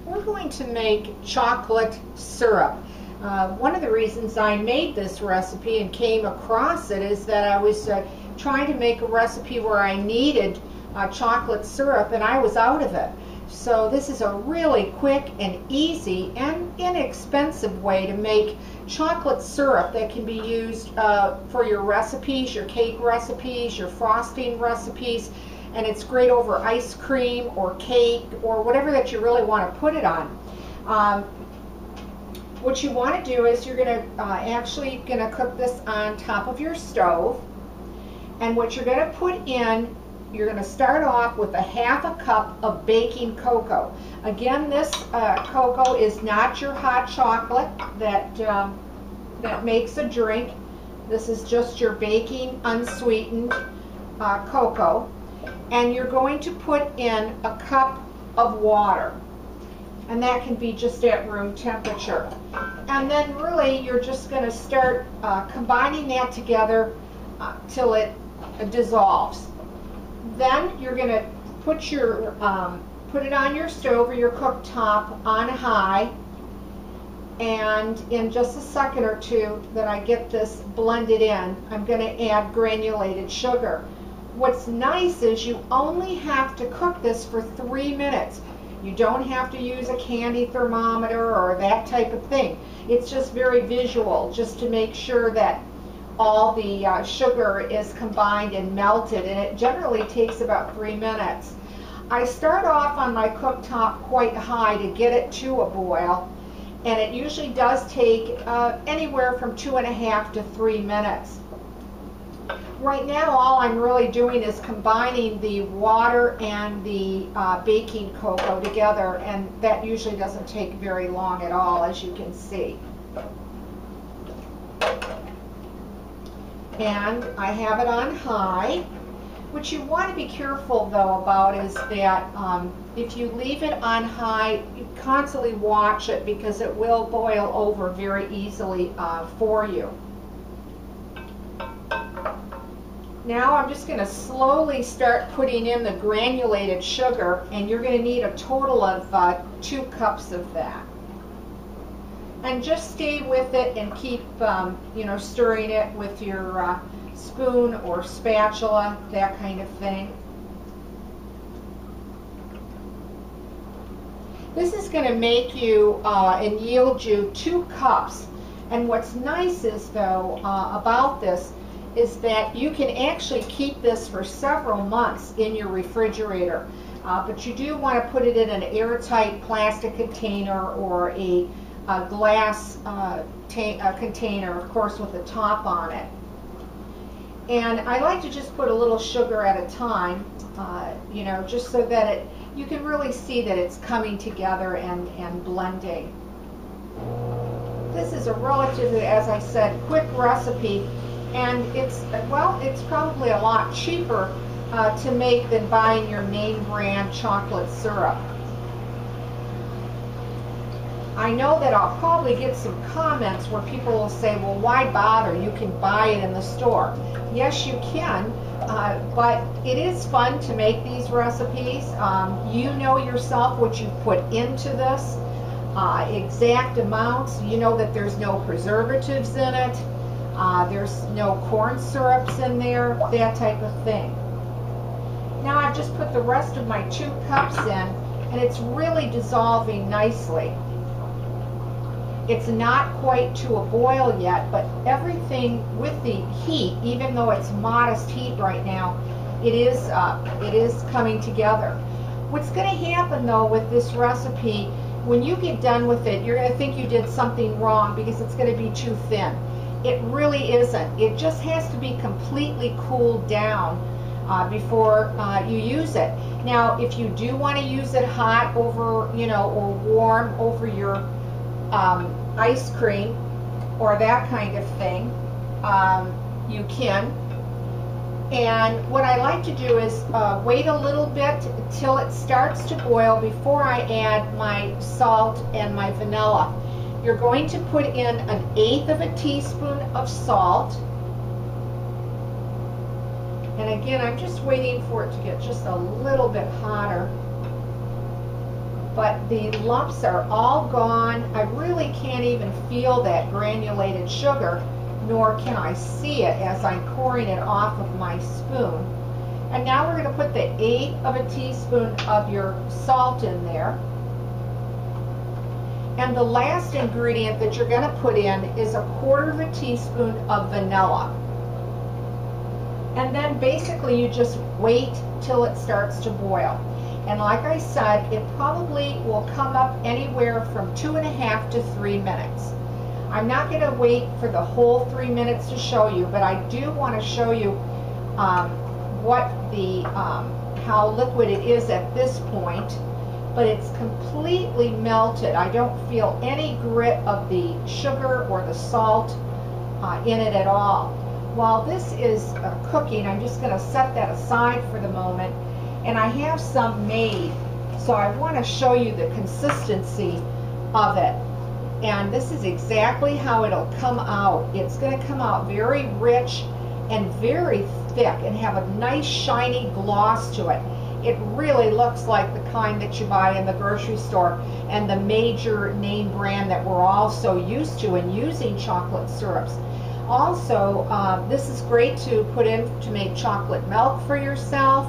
we're going to make chocolate syrup. One of the reasons I made this recipe and came across it is that I was trying to make a recipe where I needed chocolate syrup and I was out of it. So this is a really quick and easy and inexpensive way to make chocolate syrup that can be used for your recipes, your cake recipes, your frosting recipes, and it's great over ice cream or cake or whatever that you really want to put it on. What you want to do is you're going to actually cook this on top of your stove, and what you're going to put in, you're going to start off with a half a cup of baking cocoa. Again, this cocoa is not your hot chocolate that makes a drink. This is just your baking unsweetened cocoa. And you're going to put in a cup of water. And that can be just at room temperature. And then really you're just going to start combining that together till it dissolves. Then you're going to put it on your stove or your cooktop on high, and in just a second or two that I get this blended in, I'm going to add granulated sugar. What's nice is you only have to cook this for 3 minutes. You don't have to use a candy thermometer or that type of thing. It's just very visual, just to make sure that all the sugar is combined and melted, and it generally takes about 3 minutes. I start off on my cooktop quite high to get it to a boil, and it usually does take anywhere from 2.5 to 3 minutes. Right now all I'm really doing is combining the water and the baking cocoa together, and that usually doesn't take very long at all, as you can see. And I have it on high. What you want to be careful though about is that if you leave it on high, you constantly watch it because it will boil over very easily for you. Now I'm just going to slowly start putting in the granulated sugar, and you're going to need a total of 2 cups of that. And just stay with it and keep stirring it with your spoon or spatula, that kind of thing. This is going to make you and yield you 2 cups. And what's nice is though about this is that you can actually keep this for several months in your refrigerator. But you do want to put it in an airtight plastic container or a glass container, of course, with a top on it. And I like to just put a little sugar at a time, just so that you can really see that it's coming together and blending. This is a relatively, as I said, quick recipe, and it's probably a lot cheaper to make than buying your name brand chocolate syrup. I know that I'll probably get some comments where people will say, well, why bother? You can buy it in the store. Yes, you can, but it is fun to make these recipes. You know yourself what you put into this, exact amounts. You know that there's no preservatives in it. There's no corn syrups in there, that type of thing. Now I've just put the rest of my 2 cups in, and it's really dissolving nicely. It's not quite to a boil yet, but everything with the heat, even though it's modest heat right now, it is coming together. What's going to happen though with this recipe, when you get done with it, you're going to think you did something wrong because it's going to be too thin. It really isn't. It just has to be completely cooled down before you use it. Now, if you do want to use it hot over, or warm over your ice cream or that kind of thing, you can. And what I like to do is wait a little bit till it starts to boil before I add my salt and my vanilla. You're going to put in 1/8 of a teaspoon of salt. And again, I'm just waiting for it to get just a little bit hotter. but the lumps are all gone. I really can't even feel that granulated sugar, nor can I see it as I'm pouring it off of my spoon. And now we're going to put the 1/8 teaspoon of your salt in there. And the last ingredient that you're going to put in is 1/4 teaspoon of vanilla. And then basically you just wait till it starts to boil. And like I said, it probably will come up anywhere from 2.5 to 3 minutes. I'm not going to wait for the whole 3 minutes to show you, but I do want to show you how liquid it is at this point. But it's completely melted. I don't feel any grit of the sugar or the salt in it at all. While this is cooking, I'm just going to set that aside for the moment. And I have some made, so I want to show you the consistency of it. And this is exactly how it'll come out. It's going to come out very rich and very thick and have a nice shiny gloss to it. It really looks like the kind that you buy in the grocery store and the major name brand that we're all so used to in using chocolate syrups. Also, this is great to put in to make chocolate milk for yourself.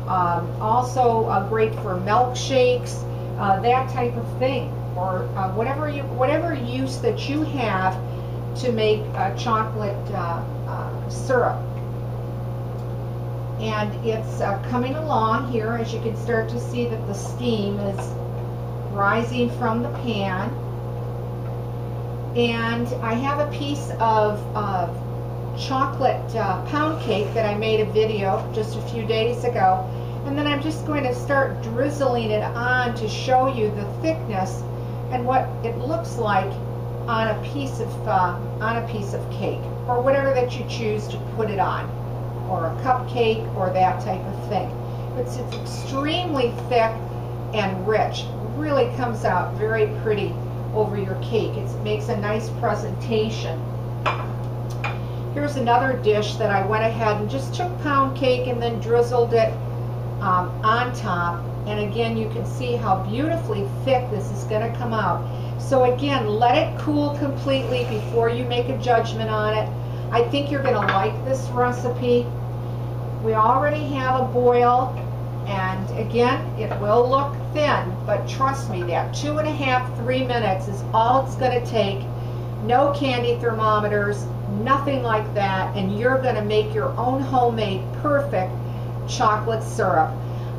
Also great for milkshakes, that type of thing, or whatever use that you have to make chocolate syrup. And it's coming along here, as you can start to see that the steam is rising from the pan. And I have a piece of chocolate pound cake that I made a video just a few days ago. And then I'm just going to start drizzling it on to show you the thickness and what it looks like on a piece of cake, or whatever that you choose to put it on, or a cupcake, or that type of thing. It's extremely thick and rich. It really comes out very pretty over your cake. It makes a nice presentation. Here's another dish that I went ahead and just took pound cake and then drizzled it on top. And again, you can see how beautifully thick this is going to come out. So again, let it cool completely before you make a judgment on it. I think you're going to like this recipe. We already have a boil, and again, it will look thin, but trust me, that 2.5, 3 minutes is all it's going to take. No candy thermometers, nothing like that, and you're going to make your own homemade perfect chocolate syrup.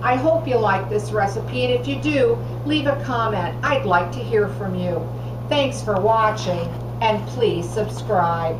I hope you like this recipe, and if you do, leave a comment. I'd like to hear from you. Thanks for watching, and please subscribe.